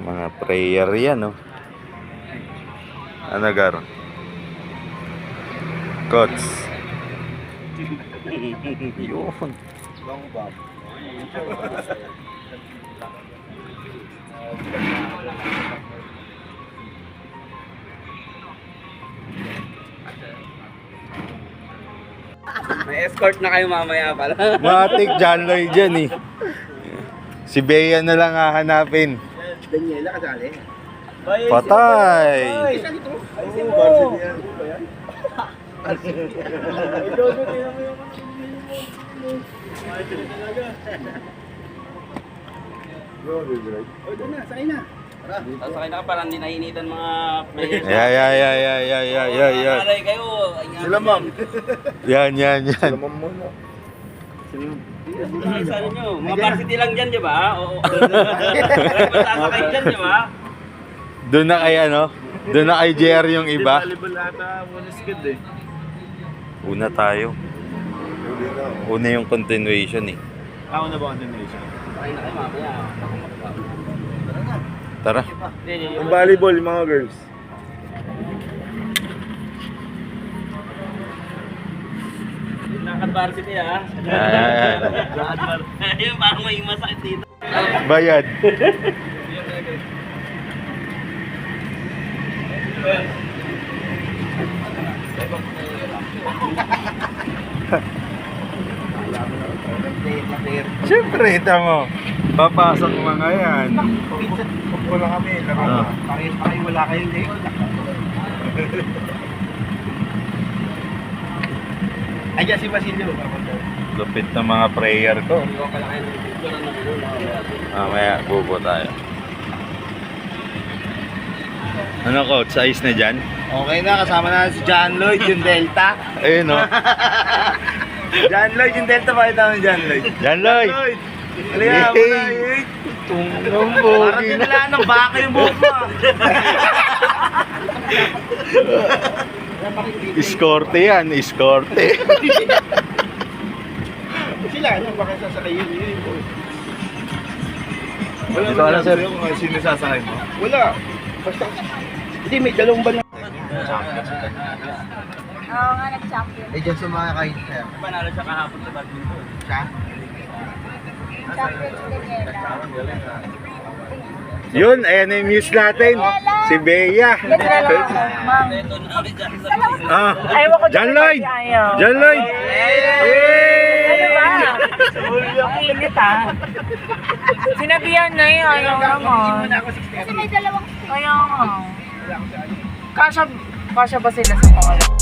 Mga prayer yan, no? Ano, Gar? Coach. Yun. May escort na kayo mamaya pala. Matik John Lloyd dyan, eh. Si Bea na lang hahanapin. Daniela kasali. Patay! Sasakay na ka para hindi nainitan mga players. Yeah. Aray kayo. Sila ma'am. Yan. Sila ma'am muna. Saan nyo? Mga varsity lang dyan, di ba? Oo. Sasakay dyan, di ba? Doon na kay ano? Doon na kay JR yung iba. Volleyball ata muna skid eh. Una tayo. Una yung continuation, eh. Ako na ba continuation? Sakay na kayo mamaya. Tara. Yung volleyball, yung mga girls. Lakad varsity ha. Yan. Ayun, parang may masakit dito. Bayad. Siyempre, mo. Papasok mga yan. Wala kami, laro. Pakit wala kayong leg. Ayan si Basilio. Lupit ng mga prayer ko. Mamaya, bubo tayo. Ano, coach? Ayos na dyan? Okay na, kasama na si John Lloyd, yung Delta. Ayun, no? John Lloyd, yung Delta, pakita mo John Lloyd. John Lloyd! Halika, muna yun. Tungong Parang bogi na. dinala ng baka yung buhok mo. Eskorte yan, eskorte. Sila, ano, bakit sasakayin yun? Wala Hindi ko alam, sir. kung sino sasakay mo? Wala. Basta, hindi, may dalawang ba na? Oo nga, nag-champion. Eh, dyan sa mga kahit na. Panalo siya kahapon sa badminton. Siya? Champion si Daniela. Yun, ayan na yung muse natin. Si Bea. Yan na lang, ma'am. Ito na ulit dyan sa Ah, Ayaw ko John Lloyd! Ayaw. John Lloyd! Ano ba? Ang init ah. Sinabihan na yun, ayaw naman. Kasi may dalawang stick. Ayaw nga. Kasya ba sila sa pangalan?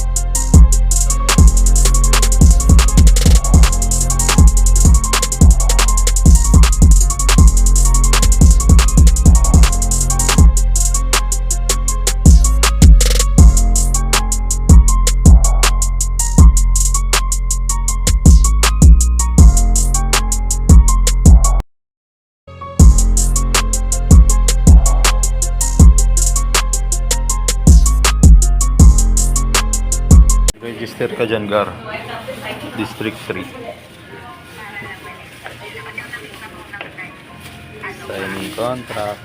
Register ka dyan, Gar. District 3. Signing contract.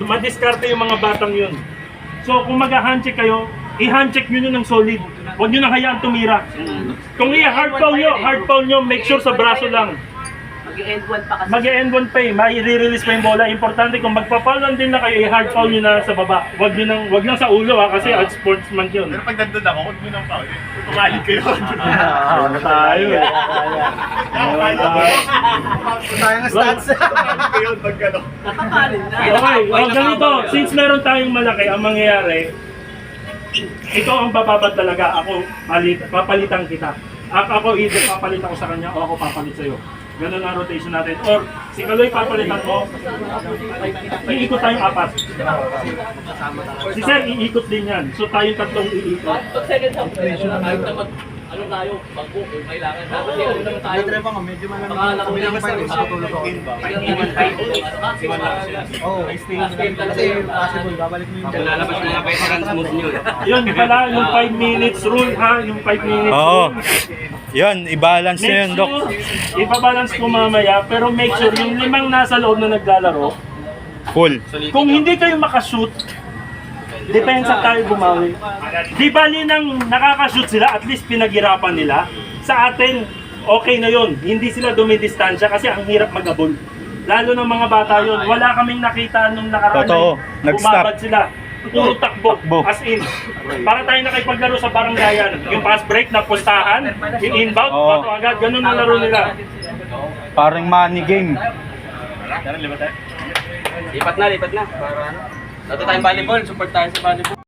Madiskarte yung mga batang yun. So kung mag-handcheck kayo, i-handcheck nyo ng solid. Huwag nyo nang hayaan tumira. Kung i-hard foul nyo, make sure sa braso lang. Mag-end one pa kasi. Mag-end one pa eh, mai-release pa yung bola. Importante kung magpa-foul lang din na kayo, i-hard foul nyo na sa baba. Huwag lang sa ulo ha, kasi out sportsman yun. Pero pag nandun ako, huwag mo nang foul. Tumalig kayo. Tayo eh. Sayang ang stats. Kayo, pag ano. Nakapalin na. Okay, ganito, since meron tayong malaki, ang mangyayari, ikaw ang bababad talaga, ako papalitan kita. Ako either papalit ako sa kanya o ako papalit sa'yo. Ganun ang rotation natin. Or si Kaloy papalitan mo, iikot tayong apat. Si Sir, iikot din yan. So tayong tatlong iikot. Ano tayo? Pag-book kung kailangan. Kasi ano naman tayo? Medyo malamig. Baka nakabilang pa yung matutulog ako. Kasi possible, babalik mo yung lalabas mga veterans mo nyo. Yun pala, yung 5 minutes rule ha, yung 5 minutes Oo. rule. Yun, i-balance nyo yun, Make Dok. sure, ipabalance ko mamaya, pero make sure yung 5 nasa loob na naglalaro, Full. kung hindi kayo makashoot, depensa tayo bumawi. Di bali nang nakakashoot sila, at least pinaghirapan nila. Sa atin, okay na yon. Hindi sila dumidistansya kasi ang hirap mag-abol. Lalo ng mga bata yon. Wala kaming nakita nung nakaraan. Totoo. Nag-stop. Bumabad sila. Puro takbo. As in. Para tayo nakipaglaro sa barangayan. Yung pass break na pustahan, yung inbound, Oo. bato agad. Ganun ang laro nila. Parang money game. Lipat na. Para ano? Dito tayong volleyball. Support tayo sa volleyball.